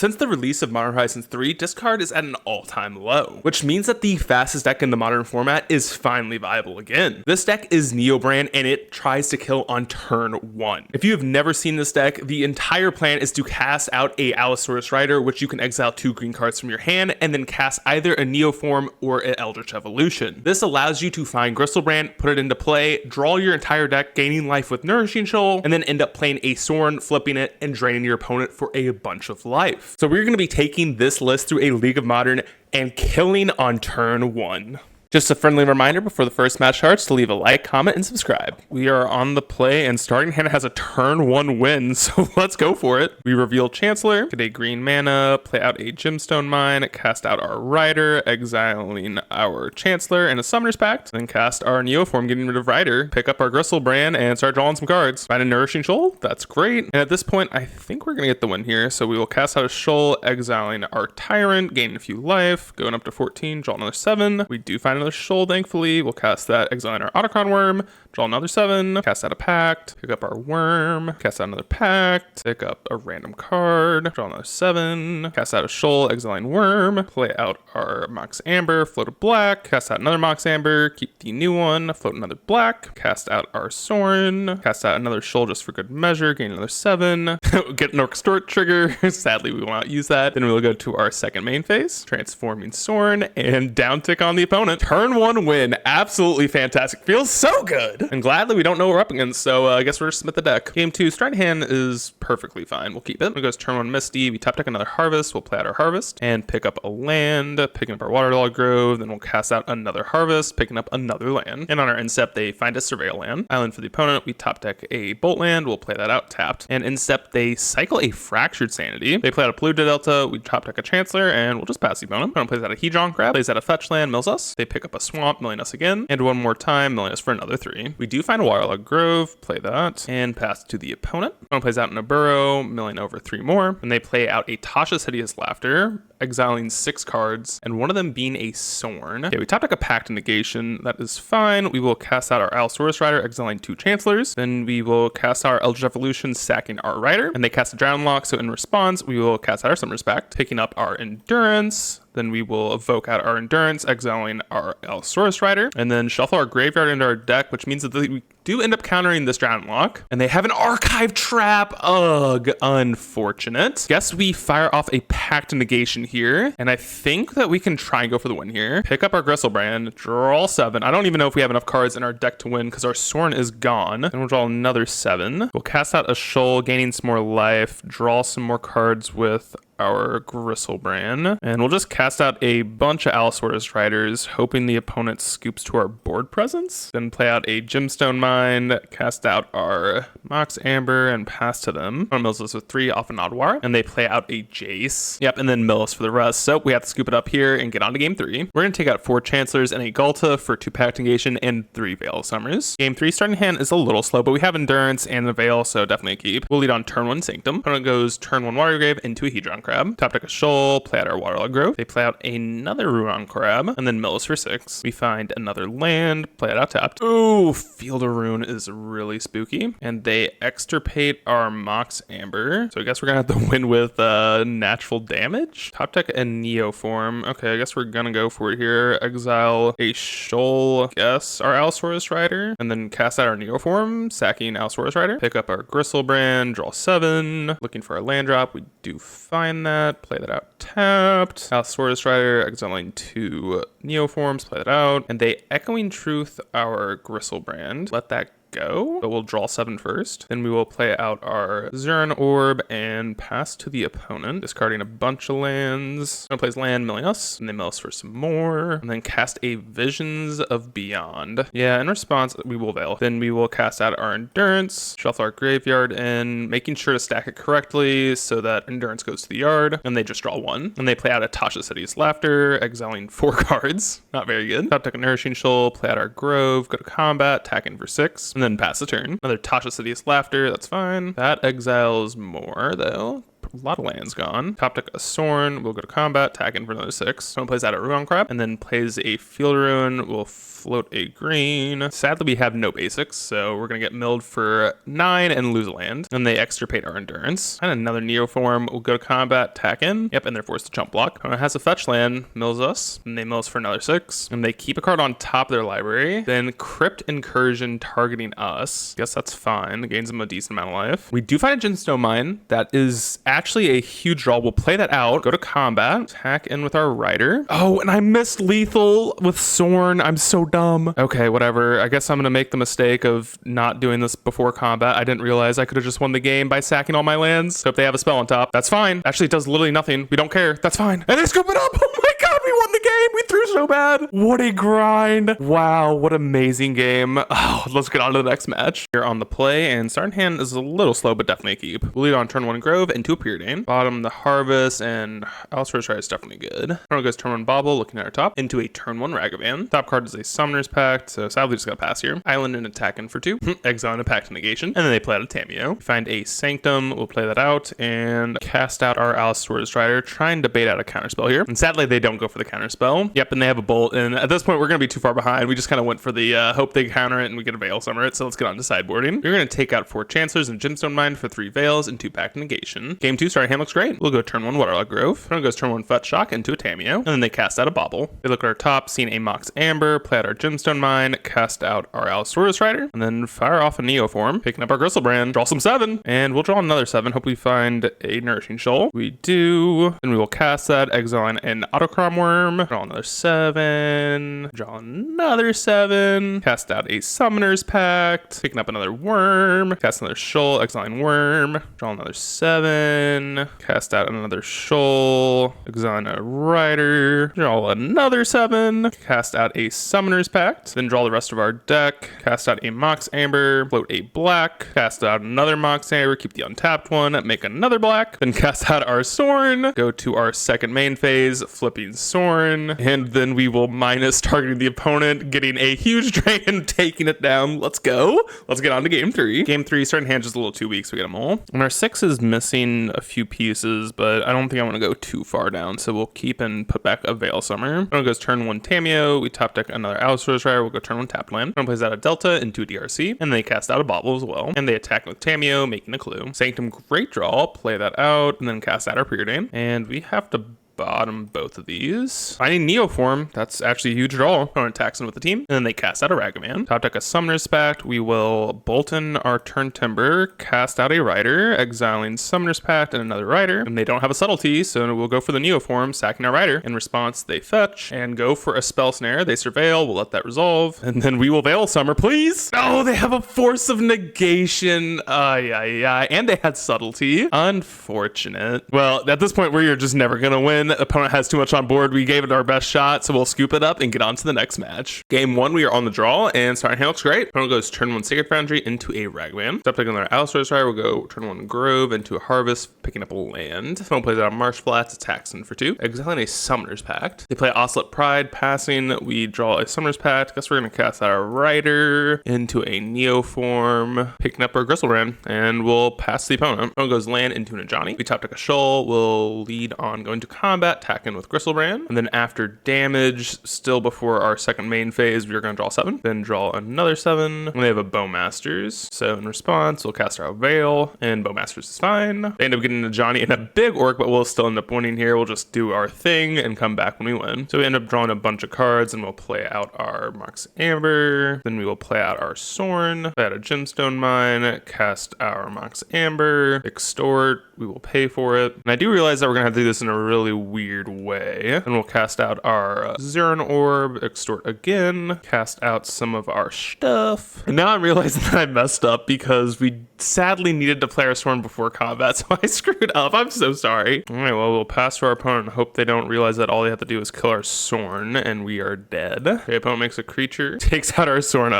Since the release of Modern Horizons 3, discard is at an all-time low, which means that the fastest deck in the modern format is finally viable again. This deck is Neobrand, and it tries to kill on turn 1. If you have never seen this deck, the entire plan is to cast out a Allosaurus Rider, which you can exile 2 green cards from your hand, and then cast either a Neoform or an Eldritch Evolution. This allows you to find Gristlebrand, put it into play, draw your entire deck, gaining life with Nourishing Shoal, and then end up playing a Sorin, flipping it, and draining your opponent for a bunch of life. So we're going to be taking this list through a League of Modern and killing on turn 1. Just a friendly reminder before the first match starts to leave a like, comment, and subscribe. We are on the play, and starting hand has a turn 1 win, so let's go for it. We reveal Chancellor, get a green mana, play out a Gemstone Mine, cast out our Rider, exiling our Chancellor and a Summoner's Pact, then cast our Neoform, getting rid of Rider, pick up our Gristlebrand, and start drawing some cards. Find a Nourishing Shoal, that's great. And at this point, I think we're going to get the win here, so we will cast out a Shoal, exiling our Tyrant, gaining a few life, going up to 14, draw another 7. We do find another Shoal, thankfully. We'll cast that, exiling our Autocron Worm, draw another 7, cast out a Pact, pick up our Worm, cast out another Pact, pick up a random card, draw another 7, cast out a Shoal, exiling Worm, play out our Mox Amber, float a black, cast out another Mox Amber, keep the new one, float another black, cast out our Sorin, cast out another Shoal just for good measure, gain another 7, get an Orchestort trigger. Sadly, we will not use that. Then we will go to our second main phase, transforming Sorin, and down tick on the opponent. Turn 1 win. Absolutely fantastic. Feels so good. And gladly we don't know what we're up against, so I guess we're just submit the deck. Game 2, Stride Hand is perfectly fine. We'll keep it. It goes turn 1 Misty. We top deck another Harvest. We'll play out our Harvest and pick up a land, picking up our Waterlog Grove. Then we'll cast out another Harvest, picking up another land. And on our end step, they find a Surveil land. Island for the opponent. We top deck a Bolt land. We'll play that out tapped. And in step, they cycle a Fractured Sanity. They play out a Polluted Delta. We top deck a Chancellor, and we'll just pass the opponent. Opponent plays out a Hedron Crab, plays out a Fetch land, mills us. They pick up a Swamp, milling us again, and one more time, milling us for another 3. We do find a Waterlog Grove, play that, and pass to the opponent. Opponent plays out in a Burrow, milling over 3 more, and they play out a Tasha's Hideous Laughter, exiling 6 cards, and one of them being a Sorn. Okay, we top deck a Pact and Negation. That is fine. We will cast out our Allosaurus Rider, exiling 2 Chancellors. Then we will cast our Eldritch Evolution, sacking our Rider, and they cast a Drown Lock, so in response, we will cast out our Summoner's Pact, picking up our Endurance. Then we will evoke out our Endurance, exiling our Allosaurus Rider, and then shuffle our Graveyard into our deck, which means that we do end up countering this Drown Lock. And they have an Archive Trap. Ugh, unfortunate. Guess we fire off a Pact Negation here, and I think that we can try and go for the win here. Pick up our Gristlebrand, draw 7. I don't even know if we have enough cards in our deck to win because our Sorin is gone. Then we'll draw another 7. We'll cast out a Shoal, gaining some more life, draw some more cards with our Gristlebrand, and we'll just cast out a bunch of Allosaurus Riders, hoping the opponent scoops to our board presence. Then play out a Gemstone Mine, cast out our Mox Amber, and pass to them. Opponent mills us with 3 off an Oddwar, and they play out a Jace. Yep, and then mill us for the rest. So we have to scoop it up here and get on to game 3. We're going to take out 4 Chancellors and a Ghalta for 2 Pact Negation and 3 Veil of Summers. Game 3 starting hand is a little slow, but we have Endurance and the Veil, so definitely a keep. We'll lead on turn 1 Sanctum. Opponent goes turn 1 Water Grave into a Hedron Crab. Top deck a Shoal, play out our Waterlog Grove. They play out another Ruon Crab, and then mill us for 6. We find another land, play it out tapped. Ooh, Field of Ruin is really spooky. And they extirpate our Mox Amber. So I guess we're gonna have to win with natural damage. Top deck a Neoform. Okay, I guess we're gonna go for it here. Exile a Shoal, guess our Allosaurus Rider, and then cast out our Neoform, sacking Allosaurus Rider. Pick up our Gristlebrand, draw 7. Looking for a land drop. We do find that, play that out tapped. Allosaurus Rider, exiling 2 Neoforms, play that out. And they Echoing Truth our Gristlebrand. Let that go, but we'll draw 7 first. Then we will play out our Zuran Orb and pass to the opponent, discarding a bunch of lands. Opponent plays land, milling us, and they mill us for some more, and then cast a Visions of Beyond. Yeah, in response, we will Veil. Then we will cast out our Endurance, shuffle our Graveyard in, making sure to stack it correctly so that Endurance goes to the yard, and they just draw 1. And they play out a Tasha's Hideous Laughter, exiling 4 cards. Not very good. Top deck a Nourishing Shoal, play out our Grove, go to combat, attack in for 6. And then pass the turn. Another Tasha's Hideous Laughter, that's fine. That exiles more, though. A lot of lands gone. Top deck a Sorin. We'll go to combat, tag in for another 6. Someone plays out a Ruin Crab, and then plays a Field Ruin. We'll float a green. Sadly, we have no basics, so we're gonna get milled for 9 and lose a land. And they extirpate our Endurance. And another Neoform. We'll go to combat, tack in. Yep, and they're forced to jump block. It has a fetch land, mills us, and they mill us for another 6. And they keep a card on top of their library. Then Crypt Incursion targeting us. Guess that's fine. It gains them a decent amount of life. We do find a Gemstone Mine. That is actually a huge draw. We'll play that out. Go to combat, tack in with our Rider. Oh, and I missed lethal with Sorin. I'm so dumb. Okay, whatever. I guess I'm gonna make the mistake of not doing this before combat. I didn't realize I could have just won the game by sacking all my lands. Hope they have a spell on top. That's fine. Actually, it does literally nothing. We don't care. That's fine. And they scoop it up. Oh my god, we won the game. We threw so bad. What a grind. Wow, what an amazing game. Oh, let's get on to the next match. Here on the play, and starting hand is a little slow, but definitely a keep. We'll lead on turn 1 Grove into a Preordain. Bottom the Harvest, and Allosaurus Rider is definitely good. Turn 1 goes turn 1 Bobble, looking at our top, into a turn 1 Ragavan. Top card is a Summoner's Pact, so sadly just gotta pass here. Island and attacking for 2. Exile and a Pact Negation, and then they play out a Tameo. Find a Sanctum, we'll play that out, and cast out our Allosaurus Rider, trying to bait out a counterspell here. And sadly, they don't go for the counterspell. Yep, and they have a Bolt, and at this point, we're gonna be too far behind. We just kind of went for the hope they counter it, and we get a Veil Summer it, so let's get on to sideboarding. We're gonna take out 4 Chancellors and Gemstone Mine for 3 Veils and 2 Pact Negation. Game 2 starting hand looks great. We'll go turn 1 Waterlog Grove. Turn 1 goes turn 1 Fetch Shock into a Tameo, and then they cast out a Bobble. They look at our top, seeing a Mox Amber, play out our Gemstone Mine, cast out our Allosaurus Rider, and then fire off a Neoform, picking up our Gristlebrand, draw some 7, and we'll draw another 7. Hope we find a Nourishing Shoal. We do. Then we will cast that, exiling an Autocrom Worm, draw another 7, draw another 7, cast out a Summoner's Pact, picking up another Worm, cast another Shoal, exiling Worm, draw another 7, cast out another Shoal, exiling a Rider, draw another 7, cast out a Summoner's Pact, then draw the rest of our deck, cast out a Mox Amber, float a black, cast out another Mox Amber, keep the untapped one, make another black, then cast out our Sorin, go to our second main phase, flipping Sorin, and then we will minus targeting the opponent, getting a huge drain and taking it down. Let's go. Let's get on to game 3. Game 3, starting hand just a little too weak, so we get them all. And our 6 is missing a few pieces, but I don't think I want to go too far down, so we'll keep and put back a Veil Summer. One goes turn 1 Tameo, we top deck another Allosaurus Rider, we'll go turn 1 tap land. One plays out a Delta into a DRC, and they cast out a Bobble as well, and they attack with Tameo, making a Clue. Sanctum, great draw, play that out, and then cast out our Preordain, and we have to bottom both of these. Finding Neoform, that's actually a huge draw. Opponent attacks in with the team, and then they cast out a Ragavan. Top deck a Summoner's Pact. We will Bolton our turn Timber, cast out a Rider, exiling Summoner's Pact and another Rider, and they don't have a Subtlety, so we'll go for the Neoform, sacking our Rider. In response, they fetch and go for a Spell Snare. They surveil, we'll let that resolve, and then we will Veil Summer, please. No, they have a Force of Negation. And they had Subtlety. Unfortunate. Well, at this point, we're just never gonna win. The opponent has too much on board. We gave it our best shot, so we'll scoop it up and get on to the next match. Game 1, we are on the draw, and starting hand looks great. Opponent goes turn 1 Sacred Foundry into a Ragavan. Stop taking another Allosaurus Rider, we'll go turn 1 Grove into a Harvest, picking up a land. Opponent plays out Marsh Flats, attacks in for 2. Exiling a Summoner's Pact. They play Oscillate Pride, passing. We draw a Summoner's Pact. Guess we're going to cast out our Rider into a Neoform, picking up our Gristlebrand, and we'll pass the opponent. Opponent goes land into an Ajani. We top deck a Shoal, we'll lead on going to combat, attack in with Gristlebrand, and then after damage, still before our second main phase, we're going to draw 7, then draw another 7, and they have a Bowmasters, so in response, we'll cast our Veil, and Bowmasters is fine. They end up getting a Johnny and a big Orc, but we'll still end up winning here. We'll just do our thing and come back when we win. So we end up drawing a bunch of cards, and we'll play out our Mox Amber, then we will play out our Sorin, play out a Gemstone Mine, cast our Mox Amber, extort, we will pay for it. And I do realize that we're going to have to do this in a really weird way. And we'll cast out our Zeron Orb, extort again, cast out some of our stuff. And now I'm realizing that I messed up because we sadly needed to play our Sorin before combat, so I screwed up. I'm so sorry. All right, well, we'll pass to our opponent and hope they don't realize that all they have to do is kill our Sorin, and we are dead. Okay, opponent makes a creature, takes out our Sorin.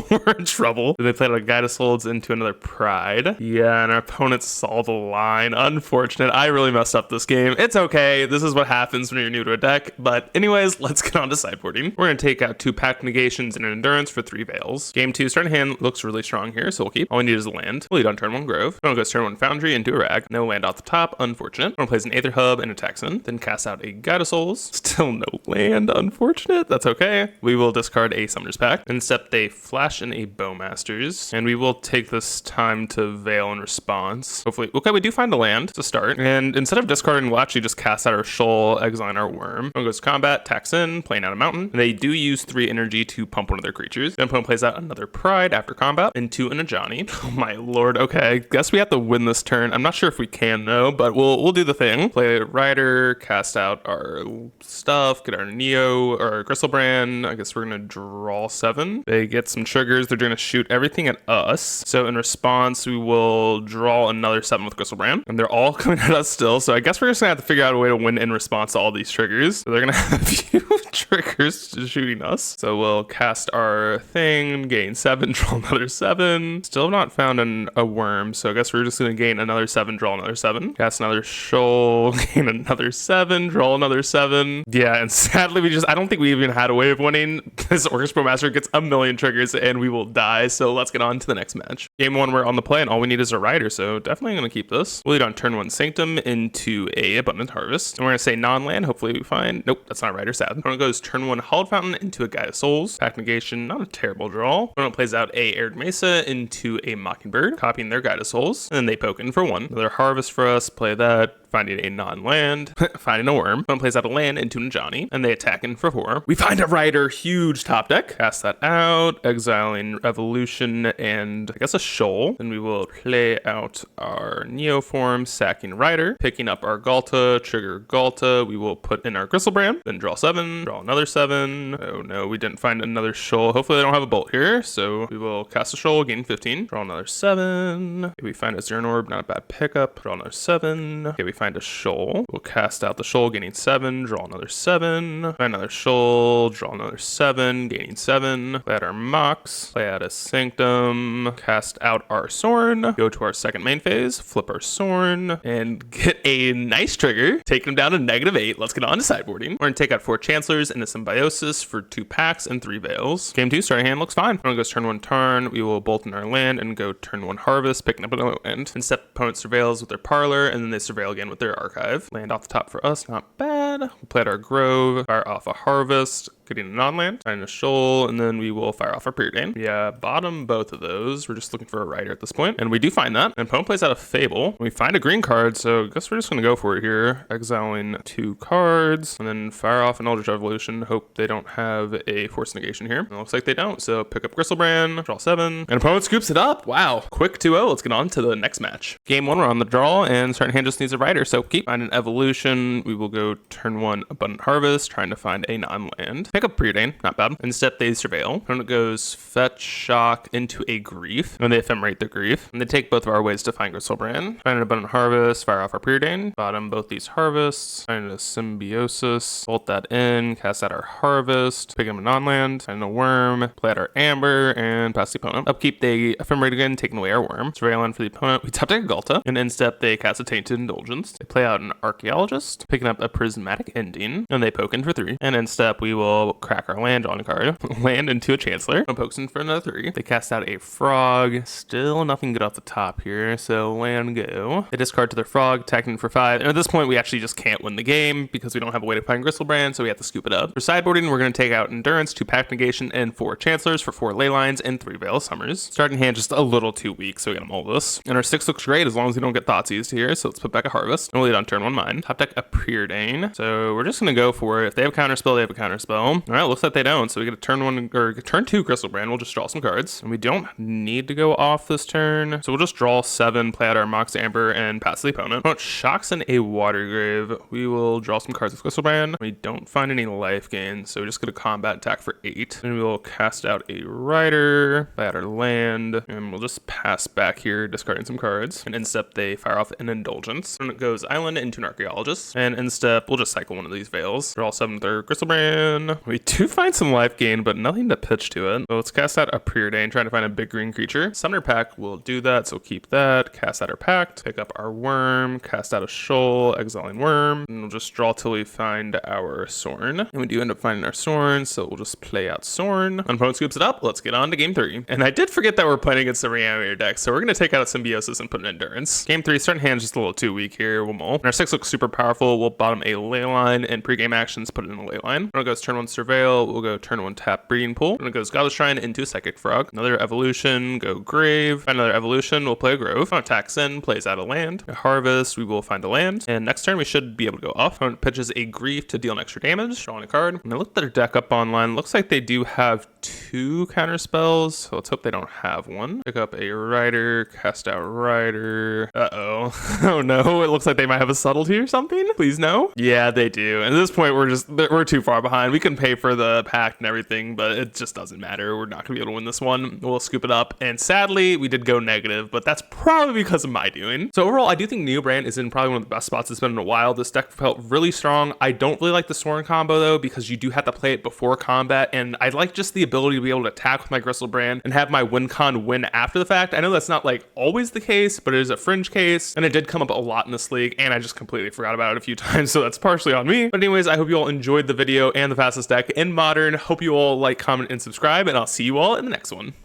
We're in trouble. They played a Guidus Holds into another Pride. Yeah, and our opponent saw the line. Unfortunate. I really messed up this game. It's okay. This is what happens when you're new to a deck. But anyways, let's get on to sideboarding. We're going to take out 2 Pact Negations and an Endurance for 3 Veils. Game 2, starting hand looks really strong here, so we'll keep. All we need is a land. We'll lead on turn 1 Grove. Opponent goes turn 1 Foundry into a Rag. No land off the top, unfortunate. Opponent plays an Aether Hub and a Texan, then casts out a Guide of Souls. Still no land, unfortunate. That's okay. We will discard a Summoner's Pact. Instead, they flash in a Bowmasters, and we will take this time to Veil in response. Hopefully, okay, we do find a land to start, and instead of discarding, we'll actually just cast out our Shoal, exiling our Worm. Opponent goes to combat, tax in, playing out a Mountain, and they do use 3 energy to pump one of their creatures. Then opponent plays out another Pride after combat, into an Ajani. Oh my lord, okay, guess we have to win this turn. I'm not sure if we can though, but we'll do the thing. Play Rider, cast out our stuff, get our Neo or Gristlebrand. I guess we're gonna draw 7. They get some triggers. They're gonna shoot everything at us. So in response, we will draw another 7 with Gristlebrand, and they're all coming at us still. So I guess we're just gonna have to figure out a way to win in response to all these triggers. So they're gonna have a few triggers shooting us. So we'll cast our thing, gain 7, draw another 7. Still have not found a worm, so I guess we're just gonna gain another 7, draw another 7. Cast another Shoal, gain another 7, draw another 7. Yeah, and sadly I don't think we even had a way of winning, because Orchestra Master gets a million triggers and we will die. So let's get on to the next match. Game 1, we're on the play and all we need is a Rider, so definitely gonna keep this. We'll lead on turn 1 Sanctum into a Abundant Harvest. And we're gonna say non-land, hopefully we find, nope, that's not Rider, sad. Opponent goes turn 1 Hallowed Fountain into a Guide of Souls. Pact Negation, not a terrible draw. Opponent plays out a Arid Mesa into a Mockingbird, copying their Guide of Souls, and then they poke in for 1. Another Harvest for us, play that. Finding a non-land, finding a worm. Opponent plays out a land into an Ajani, and they attack in for 4. We find a Rider, huge top deck. Cast that out, exiling Evolution and I guess a Shoal. Then we will play out our Neoform, sacking Rider, picking up our Galta, trigger Galta. We will put in our Gristlebrand, then draw 7, draw another 7. Oh no, we didn't find another Shoal. Hopefully they don't have a bolt here, so we will cast a Shoal, gain 15, draw another 7. Okay, we find a Zern Orb, not a bad pickup, draw another 7. Okay, we find a Shoal. We'll cast out the Shoal, gaining 7, draw another 7. Find another Shoal, draw another 7, gaining 7. Play out our Mox, play out a Sanctum, cast out our Sorn, go to our second main phase, flip our Sorn, and get a nice trigger, take them down to -8. Let's get on to sideboarding. We're gonna take out 4 Chancellors and a Symbiosis for 2 packs and 3 Veils. Game 2, starting hand looks fine. Opponent goes turn 1 Tarn, we will bolt in our land and go turn 1 Harvest, picking up an land. Instead, opponent surveils with their Parlor, and then they surveil again with their Archive. Land off the top for us, not bad. We'll play out our Grove, fire off a Harvest, getting a non-land, find a Shoal, and then we will fire off our Preordain. Yeah, bottom both of those. We're just looking for a Rider at this point, and we do find that. And opponent plays out a Fable. We find a green card, so I guess we're just gonna go for it here. Exiling 2 cards, and then fire off an Eldritch Evolution. Hope they don't have a Force Negation here. It looks like they don't, so pick up Gristlebrand, draw 7, and opponent scoops it up. Wow, quick 2-0. Let's get on to the next match. Game 1, we're on the draw, and starting hand just needs a Rider, so keep find an Evolution. We will go turn 1 Abundant Harvest, trying to find a non-land. Pick up Preordain, not bad. Instead, they surveil. Opponent goes fetch, shock into a Grief, and they ephemerate their Grief. And they take both of our ways to find Gristlebrand. Find an Abundant Harvest, fire off our Preordain. Bottom both these Harvests. Find a Symbiosis, bolt that in, cast out our Harvest, pick up a non-land, find a Worm, play out our Amber, and pass the opponent. Upkeep, they ephemerate again, taking away our Worm. Surveil in for the opponent. We top deck a Galta, and in step, they cast a Tainted Indulgence. They play out an Archaeologist, picking up a Prismatic Ending, and they poke in for 3. And in step, we will crack our land on a card, land into a Chancellor, and pokes in for another 3. They cast out a Frog, still nothing good off the top here, so land go. They discard to their Frog, attacking for 5, and at this point we actually just can't win the game because we don't have a way to find Gristlebrand, so we have to scoop it up. For sideboarding, we're going to take out Endurance, 2 Pact Negation, and 4 Chancellors for 4 Leylines and 3 Veil of Summers. Starting hand just a little too weak, so we get them all this. And our 6 looks great as long as we don't get Thoughtseize here, so let's put back a Harvest. And we'll lead on turn 1 Mine. Top deck a Preordain, so we're just going to go for it. If they have a counterspell, they have a counterspell. Alright, looks like they don't, so we get a turn 1 or turn 2 Gristlebrand. We'll just draw some cards, and we don't need to go off this turn, so we'll just draw 7, play out our Mox Amber, and pass the opponent. Opponent shocks in a Watergrave. We will draw some cards with Gristlebrand. We don't find any life gain, so we're just gonna combat attack for 8, and we will cast out a Rider, play out our land, and we'll just pass back here, discarding some cards. And in step, they fire off an Indulgence, and it goes Island into an Archaeologist, and in step, we'll just cycle one of these Veils. Draw 7 with our Gristlebrand, We do find some life gain, but nothing to pitch to it. So let's cast out a Preordain, trying to find a big green creature. Summoner Pact will do that, so keep that. Cast out our Pact, pick up our Worm, cast out a Shoal, exiling Worm, and we'll just draw till we find our Sorn. And we do end up finding our Sorn, so we'll just play out Sorn. Opponent scoops it up. Let's get on to game 3. And I did forget that we're playing against the Reanimator deck, so we're going to take out a Symbiosis and put an Endurance. Game 3, starting hand's just a little too weak here. We'll mull. And our 6 looks super powerful. We'll bottom a Leyline, and pre-game actions put it in a Leyline. When it goes turn 1 Surveil, we'll go turn 1 tap Breeding Pool. When it goes Godless Shrine into Psychic Frog. Another Evolution, go Grave. Find another Evolution, we'll play a Grove. Attacks in, plays out a land. A Harvest, we will find a land. And next turn we should be able to go off. Opponent pitches a Grief to deal an extra damage, drawing a card. And I looked at their deck up online. Looks like they do have 2 counter spells, so let's hope they don't have one. Pick up a Rider, cast out Rider. Uh-oh. Oh no, it looks like they might have a Subtlety or something. Please no. Yeah, they do. And at this point, we're too far behind. We can pay for the pact and everything, but it just doesn't matter. We're not gonna be able to win this one. We'll scoop it up. And sadly, we did go negative, but that's probably because of my doing. So overall, I do think Neobrand is in probably one of the best spots it's been in a while. This deck felt really strong. I don't really like the Soren combo though, because you do have to play it before combat, and I like just the ability to be able to attack with my Gristlebrand and have my win con win after the fact. I know that's not like always the case, but it is a fringe case, and it did come up a lot in this league, and I just completely forgot about it a few times, so that's partially on me. But anyways, I hope you all enjoyed the video and the fastest deck in Modern. Hope you all like, comment, and subscribe, and I'll see you all in the next one.